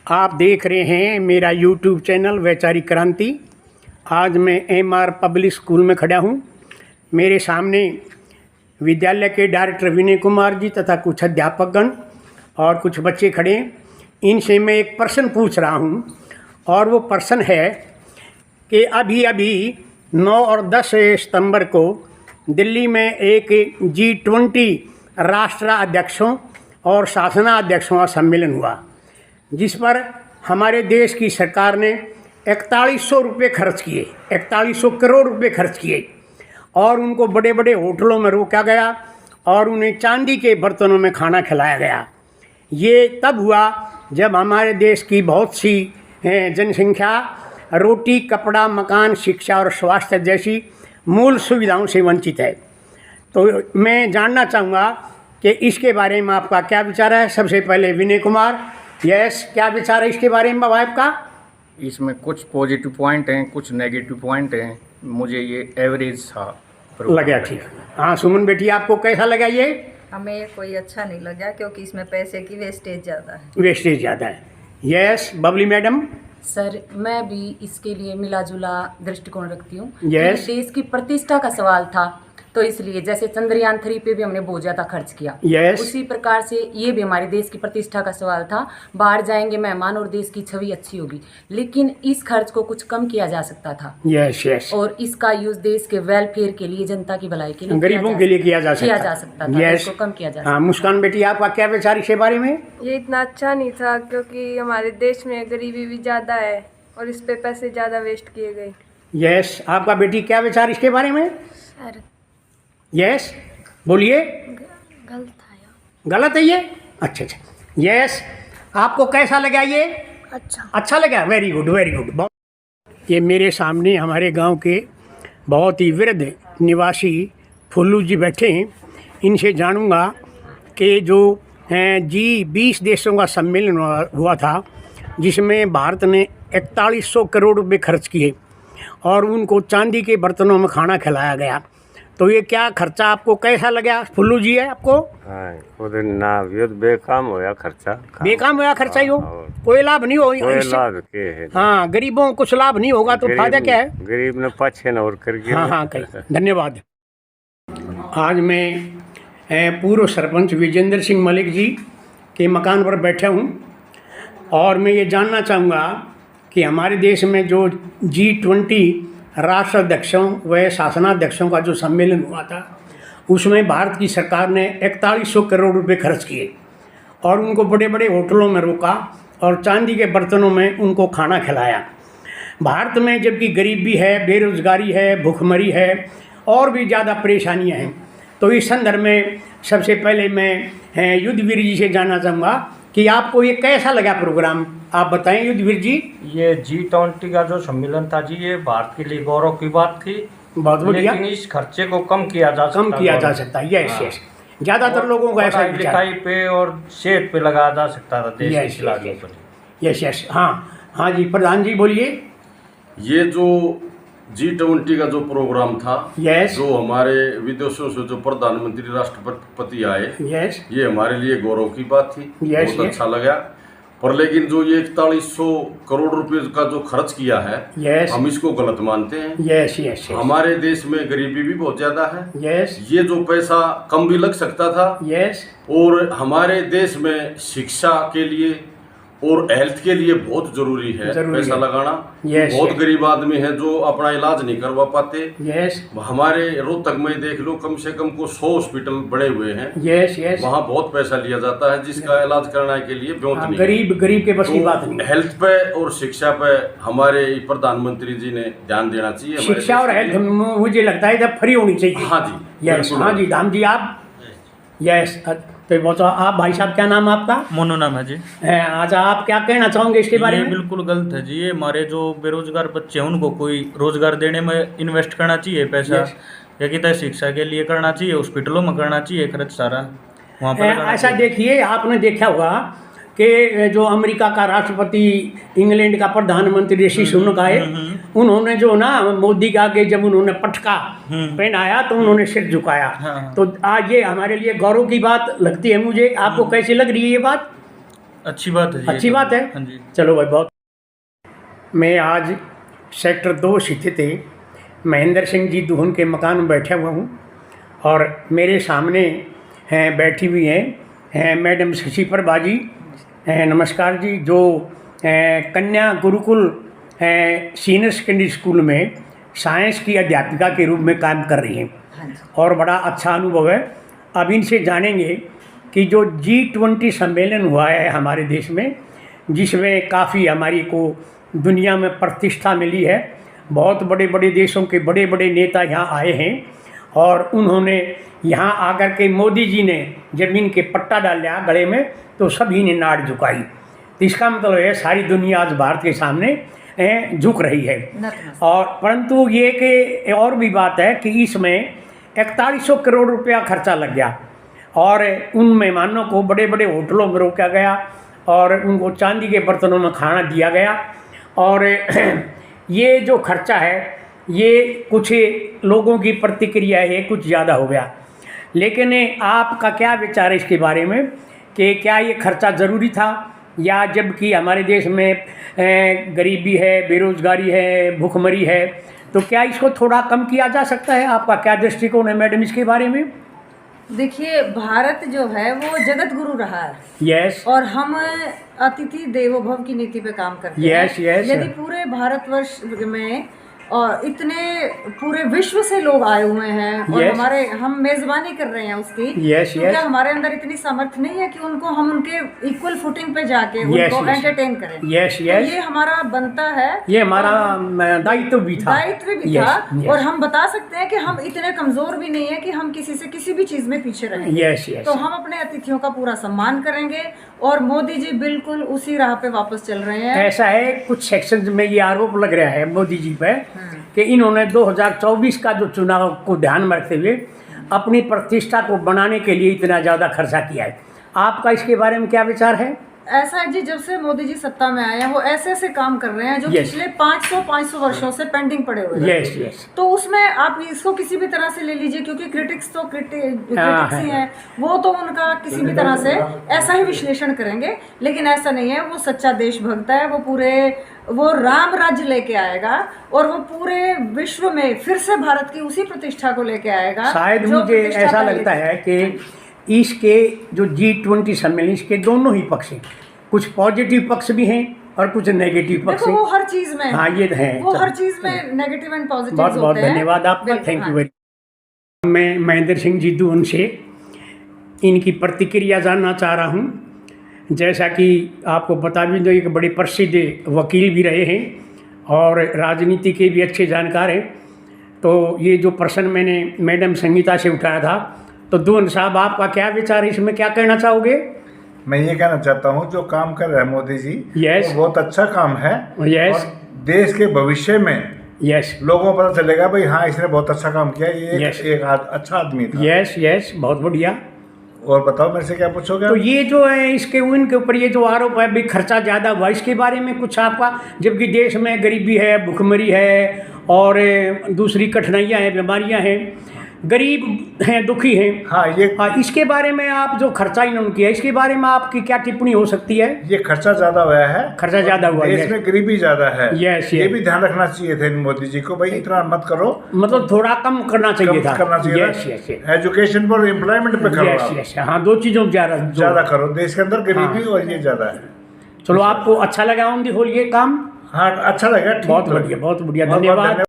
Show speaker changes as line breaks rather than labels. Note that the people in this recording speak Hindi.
आप देख रहे हैं मेरा यूट्यूब चैनल वैचारिक क्रांति। आज मैं एमआर पब्लिक स्कूल में खड़ा हूँ। मेरे सामने विद्यालय के डायरेक्टर विनय कुमार जी तथा कुछ अध्यापकगण और कुछ बच्चे खड़े हैं। इनसे मैं एक प्रश्न पूछ रहा हूँ और वो प्रश्न है कि अभी 9 और 10 सितंबर को दिल्ली में एक G20 राष्ट्राध्यक्षों और शासनाध्यक्षों का सम्मेलन हुआ, जिस पर हमारे देश की सरकार ने 4100 रुपये खर्च किए, 4100 करोड़ रुपये खर्च किए और उनको बड़े बड़े होटलों में रोका गया और उन्हें चांदी के बर्तनों में खाना खिलाया गया। ये तब हुआ जब हमारे देश की बहुत सी जनसंख्या रोटी, कपड़ा, मकान, शिक्षा और स्वास्थ्य जैसी मूल सुविधाओं से वंचित है। तो मैं जानना चाहूँगा कि इसके बारे में आपका क्या विचार है। सबसे पहले विनय कुमार, यस, क्या विचार है इसके बारे में बाबा आपका?
इसमें कुछ पॉजिटिव पॉइंट हैं, कुछ नेगेटिव पॉइंट हैं। मुझे ये एवरेज सा
लगा। ठीक। हाँ सुमन बेटी, आपको कैसा लगा ये?
हमें कोई अच्छा नहीं लगा क्योंकि इसमें पैसे की वेस्टेज ज़्यादा है।
वेस्टेज ज़्यादा है। Yes, Babli madam.
सर, मैं भी इसके लिए मिला जुला दृष्टिकोण रखती हूँ।
Yes.
देश की प्रतिष्ठा का सवाल था, तो इसलिए जैसे चंद्रयान 3 पे भी हमने बहुत ज़्यादा खर्च किया,
Yes.
उसी प्रकार से ये भी हमारे देश की प्रतिष्ठा का सवाल था। बाहर जाएंगे मेहमान और देश की छवि अच्छी होगी, लेकिन इस खर्च को कुछ कम किया जा सकता था।
Yes yes.
और इसका यूज देश के वेलफेयर के लिए, जनता की भलाई के लिए,
गरीबों के लिए किया जा
सकता था।
Yes.
इसको कम किया जा सकता।
हाँ मुस्कान बेटी, आपका क्या विचार इसके बारे में?
ये इतना अच्छा नहीं था क्योंकि हमारे देश में गरीबी भी ज़्यादा है और इस पे पैसे ज़्यादा वेस्ट किए गए।
यस, आपका बेटी क्या विचार इसके बारे में?
सर,
यस बोलिए।
गलत था।
गलत है ये? अच्छा। यस, आपको कैसा लगा ये? अच्छा लगा। Very good very good. ये मेरे सामने हमारे गांव के बहुत ही वृद्ध निवासी फुल्लू जी बैठे हैं। इनसे जानूंगा कि जो G20 देशों का सम्मेलन हुआ था, जिसमें भारत ने 4100 करोड़ रुपये खर्च किए और उनको चांदी के बर्तनों में खाना खिलाया गया, तो ये क्या खर्चा आपको कैसा लगा? फुल्लू जी है आपको?
बेकाम होया खर्चा।
बेकाम होया खर्चा ही हो, कोई लाभ नहीं हो।
लाभ के है।
हाँ, गरीबों को कुछ लाभ नहीं होगा तो फायदा क्या है?
गरीब ने पाछे न और कर गया।
हाँ कहीं। धन्यवाद। आज मैं पूर्व सरपंच विजेंद्र सिंह मलिक जी के मकान पर बैठा हूँ और मैं ये जानना चाहूँगा कि हमारे देश में जो G20 राष्ट्राध्यक्षों व शासनाध्यक्षों का जो सम्मेलन हुआ था, उसमें भारत की सरकार ने 4100 करोड़ रुपए खर्च किए और उनको बड़े बड़े होटलों में रोका और चांदी के बर्तनों में उनको खाना खिलाया। भारत में जबकि गरीबी है, बेरोजगारी है, भूखमरी है और भी ज़्यादा परेशानियां हैं, तो इस संदर्भ में सबसे पहले मैं युद्धवीर जी से जानना चाहूँगा कि आपको ये कैसा लगा प्रोग्राम, आप बताएं युद्धवीर जी।
ये G20 का जो सम्मेलन था जी, ये भारत के लिए गौरव की बात थी।
बहुत बढ़िया।
लेकिन इस खर्चे को कम किया जा सकता है।
Yes yes. ज़्यादातर लोगों का ऐसा विचार
लिखाई पे और सेहत पे लगाया जा सकता था देश के खिलाड़ियों पर।
Yes yes. हाँ जी, प्रधान जी बोलिए।
ये जो G20 का जो प्रोग्राम था,
यस,
जो हमारे विदेशों से जो प्रधानमंत्री राष्ट्रपति आए,
यस,
ये हमारे लिए गौरव की बात थी।
यस,
बहुत अच्छा लगा। पर लेकिन जो ये 4100 करोड़ रुपए का जो खर्च किया है,
यस,
हम इसको गलत मानते हैं।
Yes yes.
हमारे देश में गरीबी भी बहुत ज्यादा है।
यस,
ये जो पैसा कम भी लग सकता था।
यस,
और हमारे देश में शिक्षा के लिए और हेल्थ के लिए बहुत जरूरी है पैसा लगाना। बहुत गरीब आदमी है जो अपना इलाज नहीं करवा पाते। हमारे रोहतक में देख लो, कम से कम को 100 हॉस्पिटल बने हुए हैं। वहाँ बहुत पैसा लिया जाता है जिसका इलाज करने के लिए बहुत नहीं।
गरीब के बस की बात नहीं।
हेल्थ पे और शिक्षा पे हमारे प्रधानमंत्री जी ने ध्यान देना चाहिए।
शिक्षा और हेल्थ मुझे लगता है जब फ्री होनी चाहिए।
हाँ जी,
यस। हाँ जी, धाम जी आप? यस। तो बताओ आप भाई साहब, क्या नाम आपका?
मोनू नाम है जी।
अच्छा, आप क्या कहना चाहोगे इसके बारे में?
बिल्कुल गलत है जी। ये हमारे जो बेरोजगार बच्चे हैं उनको कोई रोजगार देने में इन्वेस्ट करना चाहिए पैसा। या कि शिक्षा के लिए करना चाहिए, हॉस्पिटलों में करना चाहिए खर्च सारा वहाँ पर।
ऐसा देखिए, आपने देखा होगा कि जो अमेरिका का राष्ट्रपति, इंग्लैंड का प्रधानमंत्री ऋषि सुनक आए, उन्होंने जो ना मोदी के आगे जब उन्होंने पटका पहनाया तो उन्होंने सिर झुकाया। तो आज ये हमारे लिए गौरव की बात लगती है मुझे। आपको कैसी लग रही है ये बात?
अच्छी बात है जी।
अच्छी बात है।
हाँ जी।
चलो भाई बहुत। मैं आज सेक्टर 2 स्थित महेंद्र सिंह जी दुहन के मकान में बैठा हुआ हूँ और मेरे सामने हैं बैठी हुई हैं मैडम शशि प्रभा जी। नमस्कार जी, जो कन्या गुरुकुल सीनियर सेकेंडरी स्कूल में साइंस की अध्यापिका के रूप में काम कर रही हैं और बड़ा अच्छा अनुभव है। अब इनसे जानेंगे कि जो G20 सम्मेलन हुआ है हमारे देश में, जिसमें काफ़ी हमारी को दुनिया में प्रतिष्ठा मिली है, बहुत बड़े बड़े देशों के बड़े बड़े नेता यहाँ आए हैं और उन्होंने यहाँ आकर के मोदी जी ने जब इनके पट्टा डाल लिया गले में तो सभी ने नाड़ झुकाई। तो इसका मतलब है सारी दुनिया आज भारत के सामने झुक रही है। और परंतु ये कि और भी बात है कि इसमें 4100 करोड़ रुपया खर्चा लग गया और उन मेहमानों को बड़े बड़े होटलों में रोका गया और उनको चांदी के बर्तनों में खाना दिया गया। और ये जो खर्चा है ये कुछ लोगों की प्रतिक्रिया है कुछ ज़्यादा हो गया, लेकिन आपका क्या विचार है इसके बारे में कि क्या ये खर्चा ज़रूरी था, या जबकि हमारे देश में गरीबी है, बेरोज़गारी है, भूखमरी है, तो क्या इसको थोड़ा कम किया जा सकता है? आपका क्या दृष्टिकोण है मैडम इसके बारे में?
देखिए, भारत जो है वो जगत गुरु रहा है।
यस।
और हम अतिथि देवो भव की नीति पे काम करते हैं।
Yes yes.
यदि पूरे भारतवर्ष में और इतने पूरे विश्व से लोग आए हुए हैं और हम मेजबानी कर रहे हैं उसकी, तो क्या हमारे अंदर इतनी सामर्थ्य नहीं है कि उनको हम उनके इक्वल फुटिंग पे जाके उनको एंटरटेन करें?
यस
तो ये हमारा बनता है,
ये हमारा दायित्व भी था
और हम बता सकते हैं कि हम इतने कमजोर भी नहीं है कि हम किसी से किसी भी चीज में पीछे रहेंगे। तो हम अपने अतिथियों का पूरा सम्मान करेंगे और मोदी जी बिल्कुल उसी राह पे वापस चल रहे हैं।
ऐसा है, कुछ सेक्शन में ये आरोप लग रहा है मोदी जी पे कि इन्होंने 2024 का जो चुनाव को ध्यान में रखते हुए अपनी प्रतिष्ठा को बनाने के लिए इतना ज़्यादा खर्चा किया है। आपका इसके बारे में क्या विचार है?
ऐसा है जी, जब से मोदी जी सत्ता में आए हैं वो ऐसे ऐसे काम कर रहे हैं जो पिछले 500 वर्षों से पेंडिंग पड़े हुए हैं। तो उसमें आप इसको किसी भी तरह से ले लीजिए, क्योंकि क्रिटिक्स तो क्रिटिक्स ही हैं, वो तो उनका किसी भी तरह से ऐसा ही विश्लेषण करेंगे, लेकिन ऐसा नहीं है। वो सच्चा देशभक्त है, वो राम राज्य लेके आएगा और वो पूरे विश्व में फिर से भारत की उसी प्रतिष्ठा को लेके आएगा।
शायद मुझे ऐसा लगता है कि इसके जो G20 सम्मेलन, इसके दोनों ही पक्ष हैं, कुछ पॉजिटिव पक्ष भी हैं और कुछ नेगेटिव पक्ष हैं।
वो हर चीज में,
हाँ ये है,
वो हर चीज में नेगेटिव एंड पॉजिटिव
बहुत बहुत धन्यवाद आपका, थैंक यू वेरी। मैं महेंद्र सिंह जी दुहन से इनकी प्रतिक्रिया जानना चाह रहा हूँ। जैसा कि आपको बता भी दो, एक बड़े प्रसिद्ध वकील भी रहे हैं और राजनीति के भी अच्छे जानकार हैं। तो ये जो प्रश्न मैंने मैडम संगीता से उठाया था, तो दुहन साहब आपका क्या विचार है इसमें, क्या कहना चाहोगे?
मैं ये कहना चाहता हूँ जो काम कर रहे हैं मोदी जी,
यस,
वो बहुत अच्छा काम है।
यस।
और देश के भविष्य में
यस
लोगों को पता चलेगा भाई हाँ इसने बहुत अच्छा काम किया, ये एक अच्छा आदमी था।
यस यस, बहुत बढ़िया।
और बताओ मेरे से क्या पूछोगे?
तो ये जो है इसके उनके ऊपर ये जो आरोप है भाई खर्चा ज़्यादा हुआ, इसके बारे में कुछ आपका, जबकि देश में गरीबी है, भुखमरी है और दूसरी कठिनाइयाँ हैं, बीमारियाँ हैं, गरीब हैं, दुखी हैं।
हाँ,
इसके बारे में आप जो खर्चा इन्होंने किया, इसके बारे में आपकी क्या टिप्पणी हो सकती है?
ये खर्चा ज़्यादा हुआ है,
खर्चा ज़्यादा हुआ है,
देश में गरीबी ज़्यादा है।
यस,
ये भी ध्यान रखना चाहिए था मोदी जी को, भाई इतना मत करो,
मतलब थोड़ा कम करना चाहिए था।
यस यस, एजुकेशन पर, एम्प्लॉयमेंट पे करो।
यस यस, हाँ, दो चीज़ों ज़्यादा
करो, देश के अंदर गरीबी और ये ज़्यादा है।
चलो, आपको अच्छा लगा ऑन दी होल ये काम?
हाँ, अच्छा लगा,
बहुत बढ़िया, बहुत बढ़िया, धन्यवाद।